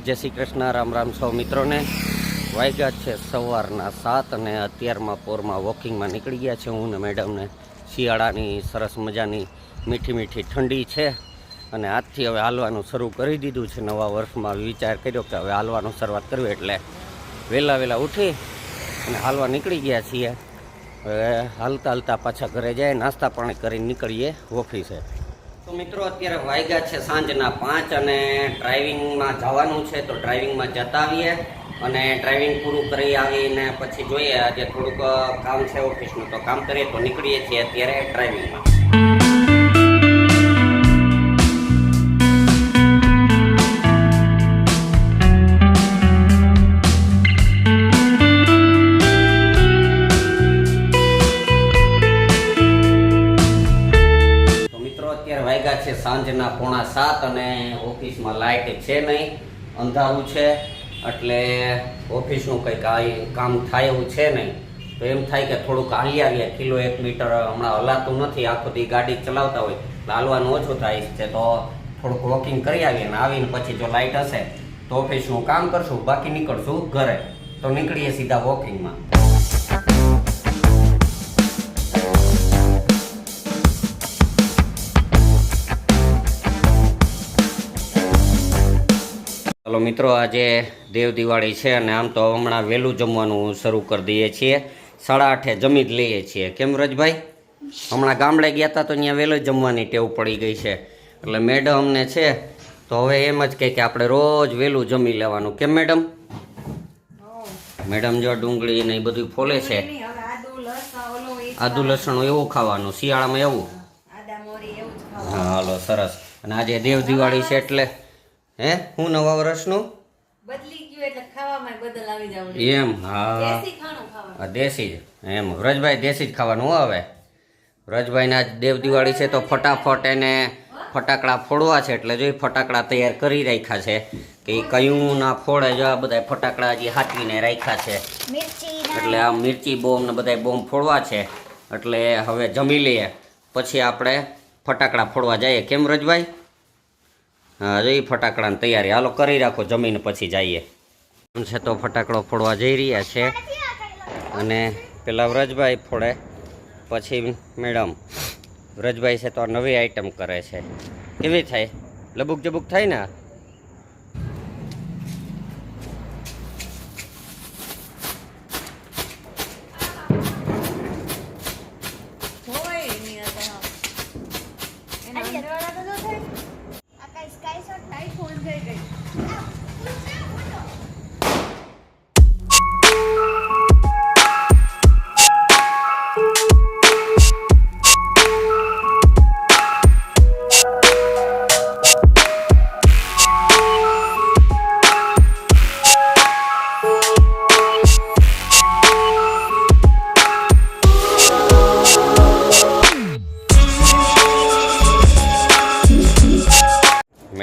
જય શ્રી કૃષ્ણ, રામ રામ સૌ મિત્રોને। વાગ્યા છે સવારના 7 અને અત્યારમાં પોરમાં વોકિંગમાં નીકળી ગયા છે હું ને મેડમને। શિયાળાની સરસ મજાની મીઠી મીઠી ઠંડી છે અને આજથી હવે હાલવાનું શરૂ કરી દીધું છે। નવા વર્ષમાં વિચાર કર્યો કે હવે હાલવાનું શરૂઆત કરવી, એટલે વહેલા ઉઠી અને હાલવા નીકળી ગયા છીએ। હવે હાલતા હાલતા પાછા ઘરે જાય, નાસ્તા પાણી કરીને નીકળીએ ઓફિસે। તો મિત્રો અત્યારે વાગ્યા છે સાંજના 5 અને ડ્રાઇવિંગમાં જવાનું છે, તો ડ્રાઇવિંગમાં જતા આવીએ અને ડ્રાઇવિંગ પૂરું કરી આવીને પછી જોઈએ આજે થોડુંક કામ છે ઓફિસનું, તો કામ કરીએ તો નીકળીએ છીએ અત્યારે ડ્રાઇવિંગમાં। વાગ્યા છે સાંજના 6:45 અને ઓફિસમાં લાઇટ છે નહીં, અંધારું છે, એટલે ઓફિસનું કંઈક કામ થાય એવું છે નહીં। તો એમ થાય કે થોડુંક હાલી આવીએ, 1 મીટર હમણાં હલાતું નથી, આખો દી ગાડી ચલાવતા હોય એટલે હાલવાનું ઓછું થાય છે, તો થોડુંક વોકિંગ કરી આવીએ ને આવીને પછી જો લાઇટ હશે તો ઓફિસનું કામ કરશું, બાકી નીકળશું ઘરે। તો નીકળીએ સીધા વોકિંગમાં। ચાલો મિત્રો, આજે દેવ દિવાળી છે અને આમ તો હમણાં વહેલું જમવાનું શરૂ કરી દઈએ છીએ, 8:30 જમી જ લઈએ છીએ। કેમ રજભાઈ? હમણાં ગામડે ગયા હતા તો અહીંયા વહેલું જમવાની ટેવ પડી ગઈ છે, એટલે મેડમને છે તો હવે એમ જ કહે કે આપણે રોજ વહેલું જમી લેવાનું। કેમ મેડમ? મેડમ જો ડુંગળી ને એ બધું ફોલે છે, આદુ લસણ એવું ખાવાનું શિયાળામાં એવું। હા હાલો સરસ। અને આજે દેવ દિવાળી છે એટલે હે હું નવા વર્ષનું બદલી ગયું એટલે ખાવામાં બદલ આવી જાવ એમ? હા દેશી ખાણું ખાવાનું, દેશી જ એમ। વ્રજભાઈ દેશી જ ખાવાનું આવે। વ્રજભાઈને આજ દેવ દિવાળી છે તો ફટાફટ એને ફટાકડા ફોડવા છે, એટલે જો ફટાકડા તૈયાર કરી રાખ્યા છે કે એ કયું ના ફોડે, જો આ બધા ફટાકડા હજી હાથવીને રાખ્યા છે, એટલે આ મિર્ચી બોમ્બ ને બધા બોમ્બ ફોડવા છે, એટલે હવે જમી લઈએ પછી આપણે ફટાકડા ફોડવા જઈએ। કેમ વ્રજભાઈ? હા જો ફટાકડાની તૈયારી હાલો કરી રાખો, જમીને પછી જઈએ છે। તો ફટાકડો ફોડવા જઈ રહ્યા છે અને પેલા વ્રજભાઈ ફોડે પછી મેડમ। વ્રજભાઈ છે તો આ નવી આઈટમ કરે છે, કેવી થાય? લબુક જબુક થાય ને?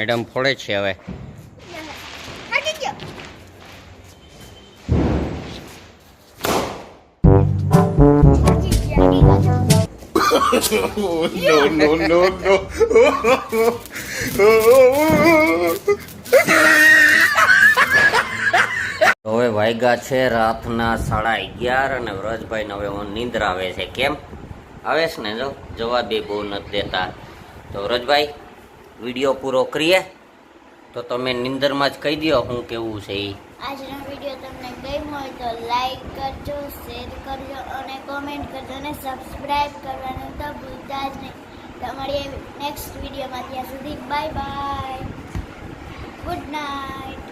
મેડમ ફોડે છે હવે। હવે વાગ્યા છે રાતના 11:30 અને વ્રજભાઈને હવે નીંદર આવે છે। કેમ આવે છે ને? જો જવાબ બહુ નથી દેતા। તો વ્રજભાઈ વિડીયો પૂરો કરીએ તો તમે નિંદરમાં જ કહી દો હું કેવું છે એ। આજનો વિડીયો તમને ગમ્યો હોય તો લાઈક કરજો, શેર કરજો અને કોમેન્ટ કરજો અને સબસ્ક્રાઇબ કરવાનું તો ભૂલતા જ નહીં। તમારી નેક્સ્ટ વિડીયોમાં, ત્યાં સુધી બાય બાય, ગુડ નાઇટ।